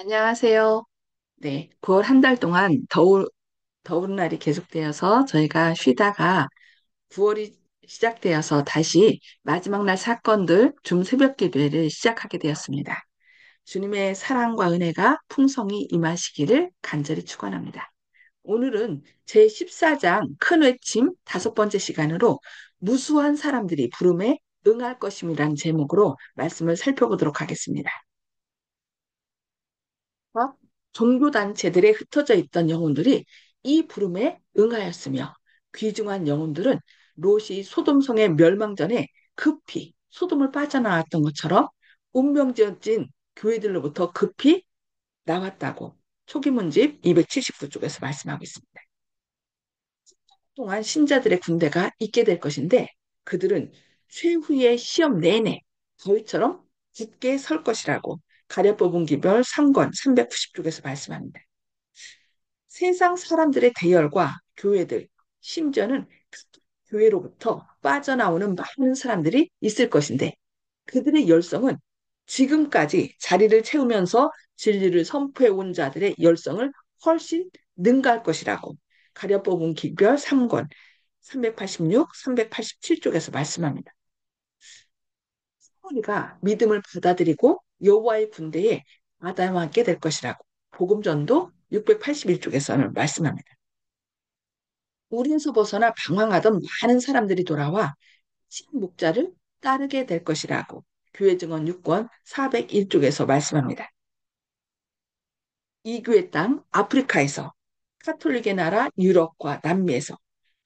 안녕하세요. 네, 9월 한 달 동안 더운 날이 계속되어서 저희가 쉬다가 9월이 시작되어서 다시 마지막 날 사건들 줌 새벽 기도회를 시작하게 되었습니다. 주님의 사랑과 은혜가 풍성히 임하시기를 간절히 축원합니다. 오늘은 제14장 큰 외침 다섯 번째 시간으로 무수한 사람들이 부름에 응할 것임이라는 제목으로 말씀을 살펴보도록 하겠습니다. 각 종교단체들에 흩어져 있던 영혼들이 이 부름에 응하였으며 귀중한 영혼들은 롯이 소돔성의 멸망 전에 급히 소돔을 빠져나왔던 것처럼 운명지어진 교회들로부터 급히 나왔다고 초기문집 279쪽에서 말씀하고 있습니다. 동안 신자들의 군대가 있게 될 것인데 그들은 최후의 시험 내내 저희처럼 굳게 설 것이라고 가려 뽑은 기별 3권 390쪽에서 말씀합니다. 세상 사람들의 대열과 교회들, 심지어는 교회로부터 빠져나오는 많은 사람들이 있을 것인데 그들의 열성은 지금까지 자리를 채우면서 진리를 선포해온 자들의 열성을 훨씬 능가할 것이라고 가려 뽑은 기별 3권 386, 387쪽에서 말씀합니다. 우리가 믿음을 받아들이고 여호와의 군대에 아담하게 될 것이라고 복음전도 681쪽에서는 말씀합니다. 우리에서 벗어나 방황하던 많은 사람들이 돌아와 신 목자를 따르게 될 것이라고 교회 증언 6권 401쪽에서 말씀합니다. 이교의 땅 아프리카에서 카톨릭의 나라 유럽과 남미에서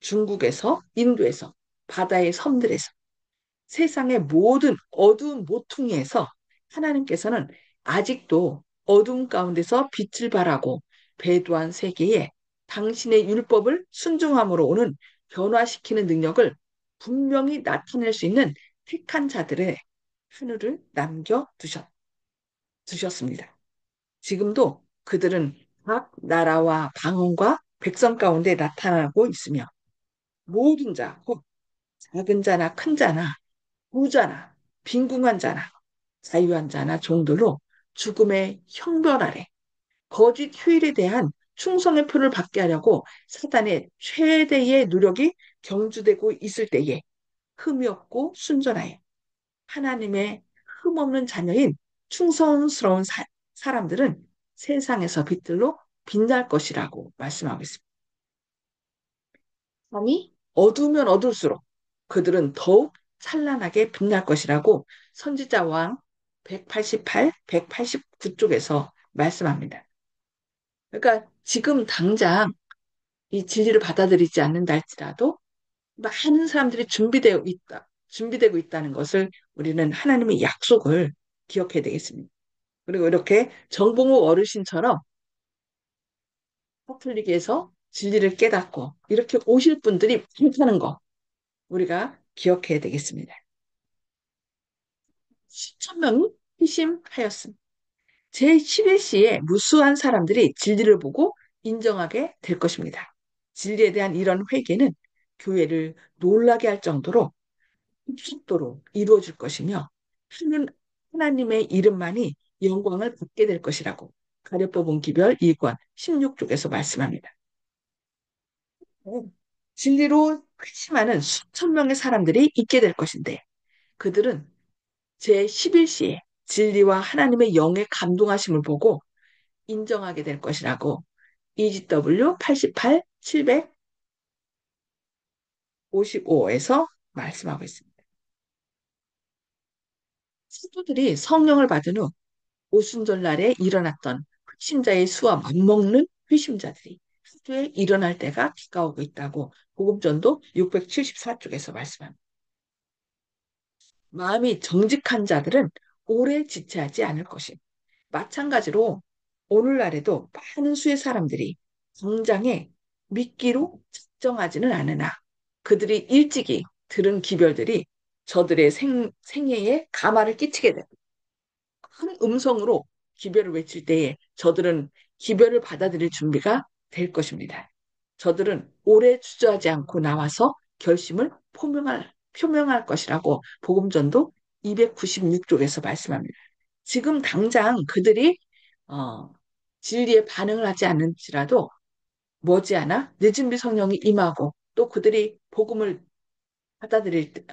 중국에서 인도에서 바다의 섬들에서 세상의 모든 어두운 모퉁이에서 하나님께서는 아직도 어둠 가운데서 빛을 발하고 배도한 세계에 당신의 율법을 순종함으로 오는 변화시키는 능력을 분명히 나타낼 수 있는 택한 자들의 하늘을 두셨습니다. 지금도 그들은 각 나라와 방언과 백성 가운데 나타나고 있으며 모든 자, 혹 작은 자나 큰 자나 부자나 빈궁한 자나 자유한 자나 종들로 죽음의 형벌 아래 거짓 휴일에 대한 충성의 표를 받게 하려고 사단의 최대의 노력이 경주되고 있을 때에 흠이 없고 순전하여 하나님의 흠없는 자녀인 충성스러운 사람들은 세상에서 빛들로 빛날 것이라고 말씀하고 있습니다. 밤이 어두우면 어두울수록 그들은 더욱 찬란하게 빛날 것이라고 선지자 왕 188, 189쪽에서 말씀합니다. 그러니까 지금 당장 이 진리를 받아들이지 않는다 할지라도 많은 사람들이 준비되고 있다는 것을 우리는 하나님의 약속을 기억해야 되겠습니다. 그리고 이렇게 정봉호 어르신처럼 카톨릭에서 진리를 깨닫고 이렇게 오실 분들이 많다는 거 우리가 기억해야 되겠습니다. 수천 명이 회심하였습니다. 제11시에 무수한 사람들이 진리를 보고 인정하게 될 것입니다. 진리에 대한 이런 회개는 교회를 놀라게 할 정도로 속도로 이루어질 것이며 하나님의 이름만이 영광을 받게 될 것이라고 가려 뽑은 기별 2권 16쪽에서 말씀합니다. 진리로 회심하는 수천 명의 사람들이 있게 될 것인데 그들은 제11시에 진리와 하나님의 영의 감동하심을 보고 인정하게 될 것이라고 EGW 88, 755에서 말씀하고 있습니다. 사도들이 성령을 받은 후 오순절날에 일어났던 회심자의 수와 맞먹는 회심자들이 하루에 일어날 때가 가까우고 있다고 복음전도 674쪽에서 말씀합니다. 마음이 정직한 자들은 오래 지체하지 않을 것입니다. 마찬가지로 오늘날에도 많은 수의 사람들이 당장에 믿기로 측정하지는 않으나 그들이 일찍이 들은 기별들이 저들의 생애에 가마를 끼치게 됩니다. 큰 음성으로 기별을 외칠 때에 저들은 기별을 받아들일 준비가 될 것입니다. 저들은 오래 주저하지 않고 나와서 결심을 표명할 것이라고 복음전도 296쪽에서 말씀합니다. 지금 당장 그들이 어, 진리에 반응을 하지 않는지라도 머지않아 늦은 비 성령이 임하고 또 그들이 복음을 받아들일 때,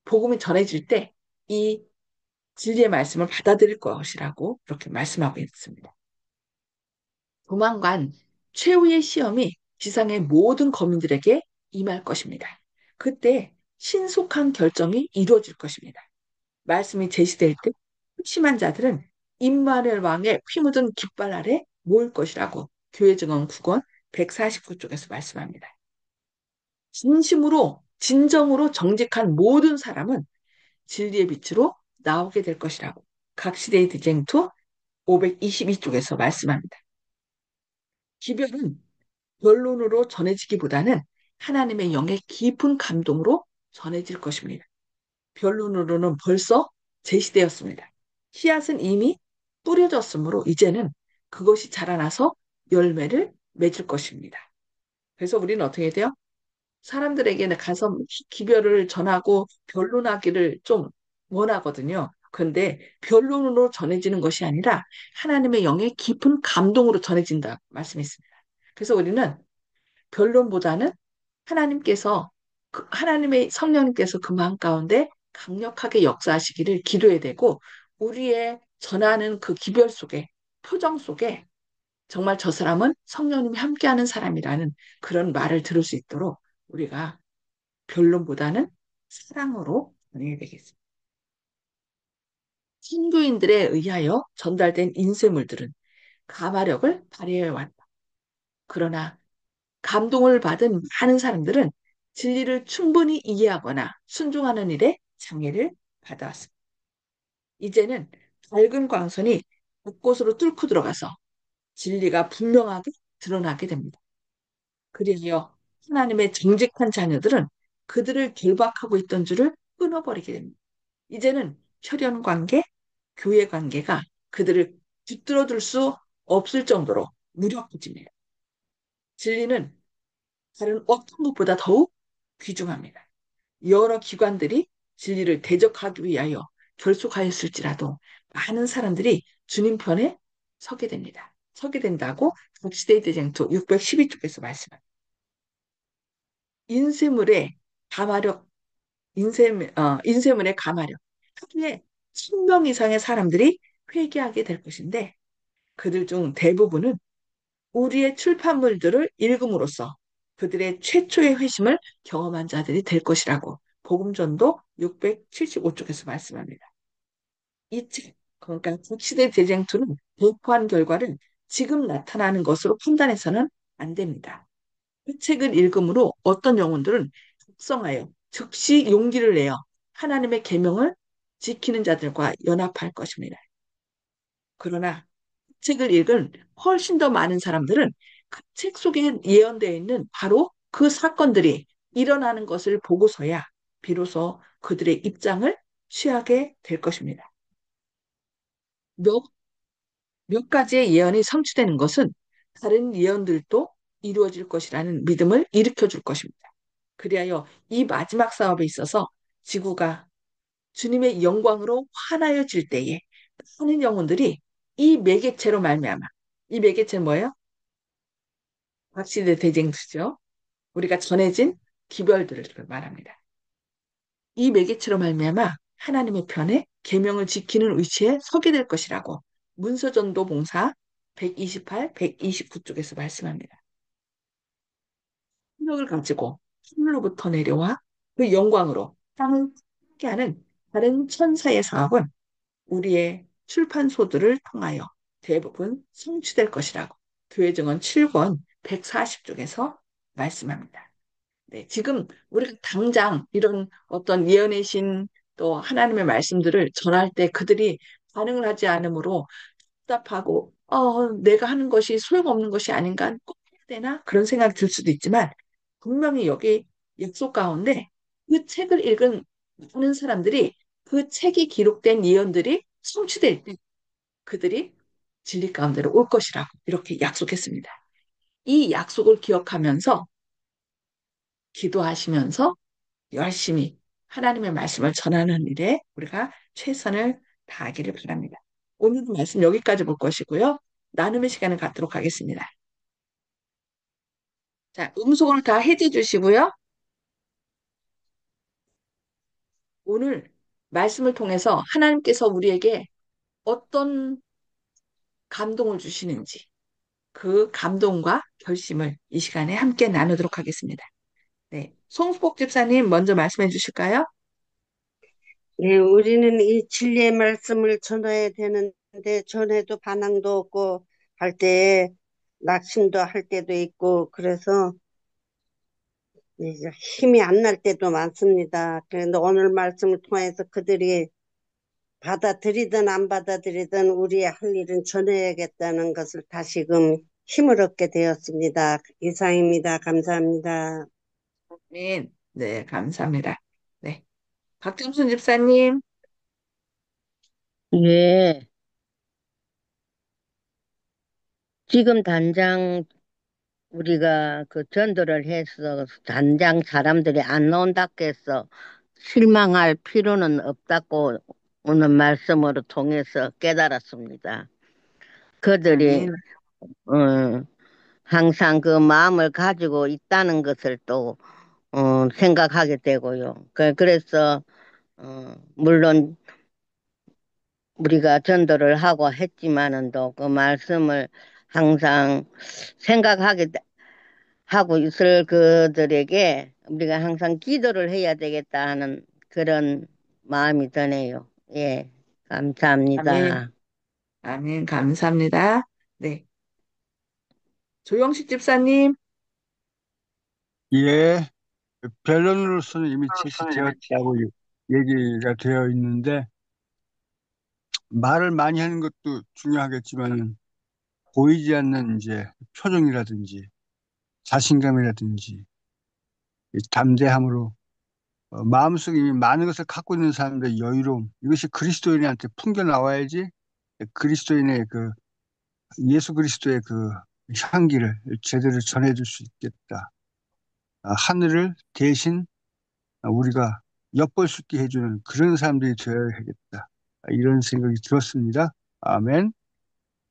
복음이 전해질 때 이 진리의 말씀을 받아들일 것이라고 그렇게 말씀하고 있습니다. 조만간 최후의 시험이 지상의 모든 거민들에게 임할 것입니다. 그때 신속한 결정이 이루어질 것입니다. 말씀이 제시될 때 심한 자들은 임마nu엘 왕의 피 묻은 깃발 아래 모일 것이라고 교회 증언 9권 149쪽에서 말씀합니다. 진심으로 진정으로 정직한 모든 사람은 진리의 빛으로 나오게 될 것이라고 각시대의 디쟁투 522쪽에서 말씀합니다. 기별은 변론으로 전해지기보다는 하나님의 영의 깊은 감동으로 전해질 것입니다. 변론으로는 벌써 제시되었습니다. 씨앗은 이미 뿌려졌으므로 이제는 그것이 자라나서 열매를 맺을 것입니다. 그래서 우리는 어떻게 해야 돼요? 사람들에게는 가서 기별을 전하고 변론하기를 좀 원하거든요. 그런데 변론으로 전해지는 것이 아니라 하나님의 영의 깊은 감동으로 전해진다 말씀했습니다. 그래서 우리는 변론보다는 하나님께서 하나님의 성령님께서 그 마음 가운데 강력하게 역사하시기를 기도해야 되고 우리의 전하는 그 기별 속에 표정 속에 정말 저 사람은 성령님이 함께하는 사람이라는 그런 말을 들을 수 있도록 우리가 변론보다는 사랑으로 전해야 되겠습니다. 신교인들에 의하여 전달된 인쇄물들은 가마력을 발휘해 왔다. 그러나 감동을 받은 많은 사람들은 진리를 충분히 이해하거나 순종하는 일에 장애를 받아왔습니다. 이제는 밝은 광선이 곳곳으로 뚫고 들어가서 진리가 분명하게 드러나게 됩니다. 그리하여 하나님의 정직한 자녀들은 그들을 결박하고 있던 줄을 끊어버리게 됩니다. 이제는 혈연 관계, 교회 관계가 그들을 붙들어 둘 수 없을 정도로 무력해집니다. 진리는 다른 어떤 것보다 더욱 귀중합니다. 여러 기관들이 진리를 대적하기 위하여 결속하였을지라도 많은 사람들이 주님 편에 서게 됩니다. 서게 된다고 시대의 대쟁투 612쪽에서 말씀합니다. 인쇄물의 가마력, 인쇄물의 가마력. 하루에 1000명 이상의 사람들이 회개하게 될 것인데 그들 중 대부분은 우리의 출판물들을 읽음으로써 그들의 최초의 회심을 경험한 자들이 될 것이라고 복음전도 675쪽에서 말씀합니다. 이 책, 그러니까 국시대 대쟁투는 도포한 결과를 지금 나타나는 것으로 판단해서는 안 됩니다. 그 책을 읽음으로 어떤 영혼들은 각성하여 즉시 용기를 내어 하나님의 계명을 지키는 자들과 연합할 것입니다. 그러나 책을 읽은 훨씬 더 많은 사람들은 그 책 속에 예언되어 있는 바로 그 사건들이 일어나는 것을 보고서야 비로소 그들의 입장을 취하게 될 것입니다. 몇, 몇 가지의 예언이 성취되는 것은 다른 예언들도 이루어질 것이라는 믿음을 일으켜 줄 것입니다. 그리하여 이 마지막 사업에 있어서 지구가 주님의 영광으로 환하여질 때에 많은 영혼들이 이 매개체로 말미암아 이 매개체는 뭐예요? 박시대 대쟁투죠. 우리가 전해진 기별들을 말합니다. 이 매개체로 말미암아 하나님의 편에 계명을 지키는 위치에 서게 될 것이라고 문서전도 봉사 128, 129쪽에서 말씀합니다. 능력을 가지고 하늘로부터 내려와 그 영광으로 땅을 함께 하는 다른 천사의 사업은 우리의 출판소들을 통하여 대부분 성취될 것이라고 교회 증언 7권 140쪽에서 말씀합니다. 네, 지금 우리가 당장 이런 어떤 예언의 신 또 하나님의 말씀들을 전할 때 그들이 반응을 하지 않으므로 답답하고 내가 하는 것이 소용없는 것이 아닌가 꼭 해야 되나 그런 생각이 들 수도 있지만 분명히 여기 약속 가운데 그 책을 읽은 많은 사람들이 그 책이 기록된 예언들이 성취될 때 그들이 진리 가운데로 올 것이라고 이렇게 약속했습니다. 이 약속을 기억하면서 기도하시면서 열심히 하나님의 말씀을 전하는 일에 우리가 최선을 다하기를 바랍니다. 오늘 말씀 여기까지 볼 것이고요. 나눔의 시간을 갖도록 하겠습니다. 자, 음성을 다 해제 주시고요. 오늘 말씀을 통해서 하나님께서 우리에게 어떤 감동을 주시는지 그 감동과 결심을 이 시간에 함께 나누도록 하겠습니다. 네. 송수복 집사님 먼저 말씀해 주실까요? 네, 우리는 이 진리의 말씀을 전해야 되는데 전해도 반응도 없고 할 때에 낙심도 할 때도 있고 그래서 이제 힘이 안 날 때도 많습니다. 그런데 오늘 말씀을 통해서 그들이 받아들이든 안 받아들이든 우리의 할 일은 전해야겠다는 것을 다시금 힘을 얻게 되었습니다. 이상입니다. 감사합니다. 네. 네, 감사합니다. 네. 박정순 집사님, 예, 지금 당장 우리가 그 전도를 해서 당장 사람들이 안 나온다고 해서 실망할 필요는 없다고 오늘 말씀으로 통해서 깨달았습니다. 그들이, 아멘, 어, 항상 그 마음을 가지고 있다는 것을 또, 생각하게 되고요. 그래서, 물론 우리가 전도를 하고 했지만은 또 그 말씀을 항상 생각하게 하고 있을 그들에게 우리가 항상 기도를 해야 되겠다 하는 그런 마음이 드네요. 예, 아멘, 감사합니다. 아멘, 감사합니다. 네. 조영식 집사님, 예, 변론으로서는 이미 제시되었다고 얘기가 되어 있는데, 말을 많이 하는 것도 중요하겠지만, 보이지 않는 이제 표정이라든지, 자신감이라든지, 이 담대함으로, 마음속에 이미 많은 것을 갖고 있는 사람들의 여유로움, 이것이 그리스도인한테 풍겨 나와야지, 그리스도인의 그, 예수 그리스도의 그 향기를 제대로 전해줄 수 있겠다. 하늘을 대신 우리가 엿볼 수 있게 해주는 그런 사람들이 되어야겠다. 이런 생각이 들었습니다. 아멘.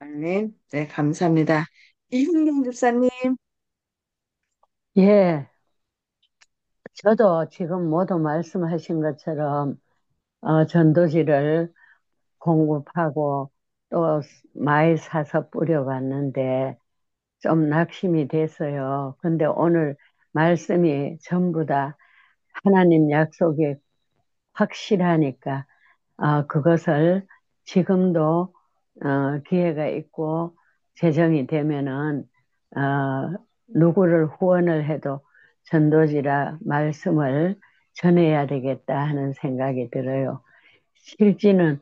아멘. 네, 감사합니다. 이훈경 집사님, 예, 저도 지금 모두 말씀하신 것처럼 전도지를 공급하고 또 많이 사서 뿌려봤는데 좀 낙심이 됐어요. 근데 오늘 말씀이 전부 다 하나님 약속이 확실하니까 그것을 지금도 기회가 있고 재정이 되면은 누구를 후원을 해도 전도지라 말씀을 전해야 되겠다 하는 생각이 들어요. 실지는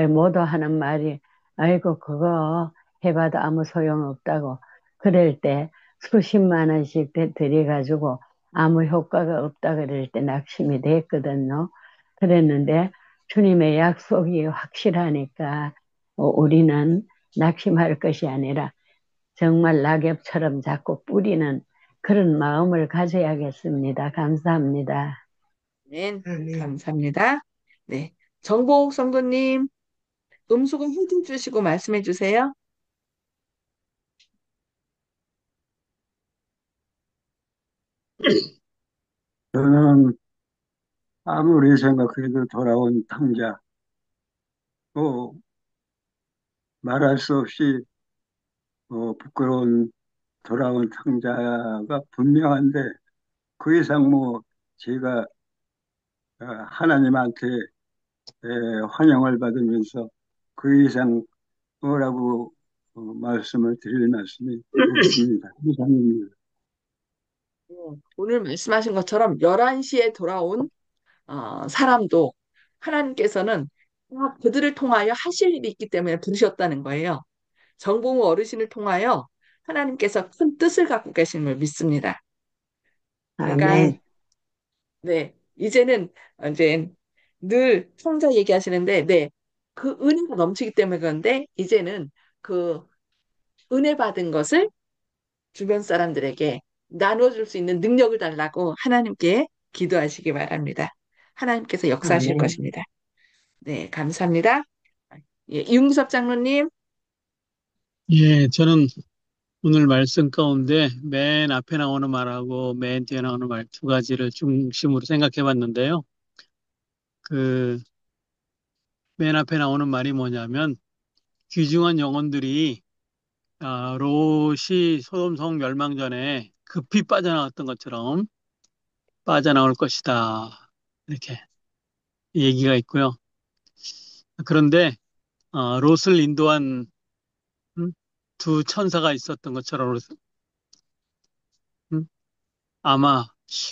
모두 하는 말이 아이고 그거 해봐도 아무 소용없다고 그럴 때 수십만 원씩 들여가지고 아무 효과가 없다 그럴 때 낙심이 됐거든요. 그랬는데 주님의 약속이 확실하니까 우리는 낙심할 것이 아니라 정말 낙엽처럼 자꾸 뿌리는 그런 마음을 가져야겠습니다. 감사합니다. 아멘. 아멘. 감사합니다. 네. 정보욱 성도님, 음소거 해제 주시고 말씀해 주세요. 저는 아무리 생각해도 돌아온 탕자, 또 말할 수 없이 부끄러운 돌아온 탕자가 분명한데 그 이상 뭐 제가 하나님한테 환영을 받으면서 그 이상 뭐라고 말씀을 드릴 말씀이 없습니다. 이상입니다. 오늘 말씀하신 것처럼 11시에 돌아온 사람도 하나님께서는 그들을 통하여 하실 일이 있기 때문에 부르셨다는 거예요. 정봉우 어르신을 통하여 하나님께서 큰 뜻을 갖고 계신 걸 믿습니다. 그러니까 아멘. 네, 이제는 이제 늘 성자 얘기하시는데 네, 그 은혜가 넘치기 때문에 그런데 이제는 그 은혜 받은 것을 주변 사람들에게 나눠줄 수 있는 능력을 달라고 하나님께 기도하시기 바랍니다. 하나님께서 역사하실 아멘. 것입니다. 네, 감사합니다. 예, 이용섭 장로님. 예, 저는 오늘 말씀 가운데 맨 앞에 나오는 말하고 맨 뒤에 나오는 말 두 가지를 중심으로 생각해 봤는데요. 그, 맨 앞에 나오는 말이 뭐냐면, 귀중한 영혼들이, 롯이 소돔성 멸망 전에 급히 빠져나왔던 것처럼 빠져나올 것이다. 이렇게 얘기가 있고요. 그런데, 롯을 인도한 음, 두 천사가 있었던 것처럼, 음, 아마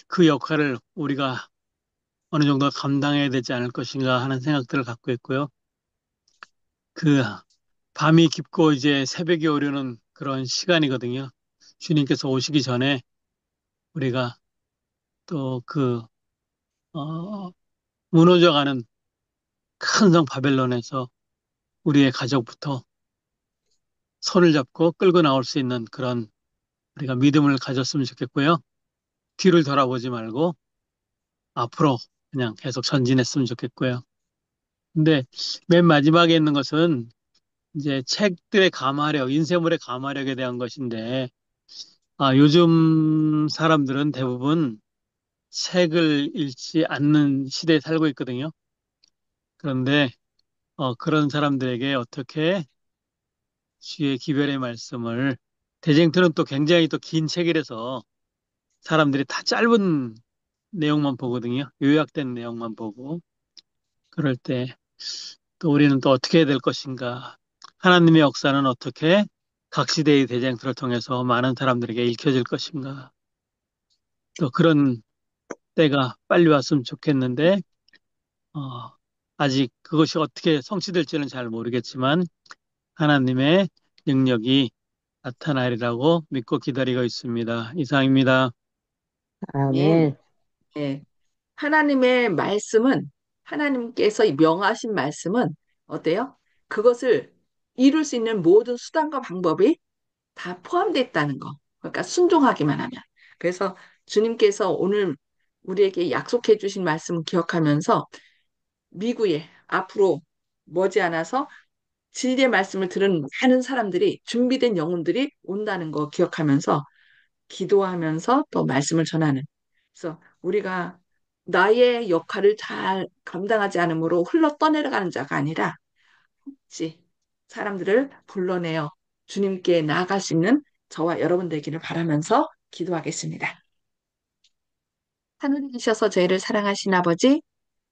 그 역할을 우리가 어느 정도 감당해야 되지 않을 것인가 하는 생각들을 갖고 있고요. 그 밤이 깊고 이제 새벽이 오려는 그런 시간이거든요. 주님께서 오시기 전에 우리가 또 무너져가는 큰 성 바벨론에서 우리의 가족부터 손을 잡고 끌고 나올 수 있는 그런 우리가 믿음을 가졌으면 좋겠고요. 뒤를 돌아보지 말고 앞으로 그냥 계속 전진했으면 좋겠고요. 근데 맨 마지막에 있는 것은 이제 책들의 감화력, 인쇄물의 감화력에 대한 것인데, 요즘 사람들은 대부분 책을 읽지 않는 시대에 살고 있거든요. 그런데, 그런 사람들에게 어떻게 주의 기별의 말씀을, 대쟁투는 또 굉장히 또 긴 책이라서 사람들이 다 짧은 내용만 보거든요. 요약된 내용만 보고. 그럴 때 또 우리는 또 어떻게 해야 될 것인가. 하나님의 역사는 어떻게 각 시대의 대쟁투를 통해서 많은 사람들에게 읽혀질 것인가. 또 그런 때가 빨리 왔으면 좋겠는데, 어, 아직 그것이 어떻게 성취될지는 잘 모르겠지만, 하나님의 능력이 나타나리라고 믿고 기다리고 있습니다. 이상입니다. 님, 아멘. 예. 하나님의 말씀은, 하나님께서 명하신 말씀은 어때요? 그것을 이룰 수 있는 모든 수단과 방법이 다 포함되어 있다는 거. 그러니까 순종하기만 하면. 그래서 주님께서 오늘 우리에게 약속해 주신 말씀 기억하면서 미국에 앞으로 머지않아서 진리의 말씀을 들은 많은 사람들이 준비된 영혼들이 온다는 거 기억하면서 기도하면서 또 말씀을 전하는. 그래서 우리가 나의 역할을 잘 감당하지 않으므로 흘러 떠내려가는 자가 아니라 혹시 사람들을 불러내어 주님께 나아갈 수 있는 저와 여러분 되기를 바라면서 기도하겠습니다. 하늘에 계셔서 저희를 사랑하신 아버지,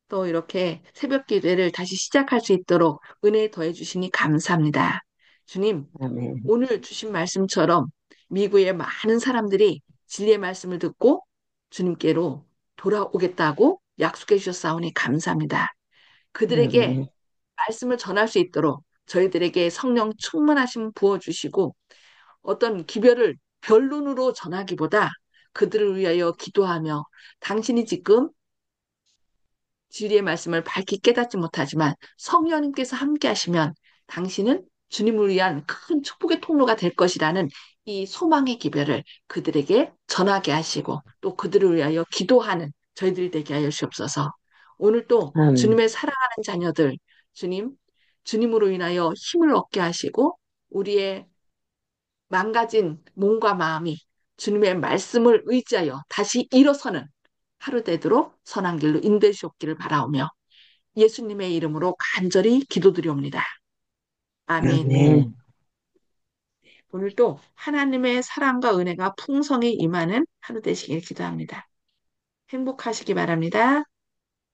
또 이렇게 새벽 기도를 다시 시작할 수 있도록 은혜 더해 주시니 감사합니다. 주님, 아멘. 오늘 주신 말씀처럼 미국의 많은 사람들이 진리의 말씀을 듣고 주님께로 돌아오겠다고 약속해 주셨사오니 감사합니다. 그들에게 아멘. 말씀을 전할 수 있도록 저희들에게 성령 충만하심 부어주시고 어떤 기별을 변론으로 전하기보다 그들을 위하여 기도하며 당신이 지금 진리의 말씀을 밝히 깨닫지 못하지만 성령님께서 함께 하시면 당신은 주님을 위한 큰 축복의 통로가 될 것이라는 이 소망의 기별을 그들에게 전하게 하시고 또 그들을 위하여 기도하는 저희들이 되게 하여 주옵소서. 오늘 또 아멘. 주님의 사랑하는 자녀들, 주님, 주님으로 인하여 힘을 얻게 하시고 우리의 망가진 몸과 마음이 주님의 말씀을 의지하여 다시 일어서는 하루 되도록 선한 길로 인도하시옵기를 바라오며 예수님의 이름으로 간절히 기도드리옵니다. 아멘. 아멘. 오늘도 하나님의 사랑과 은혜가 풍성히 임하는 하루 되시길 기도합니다. 행복하시기 바랍니다.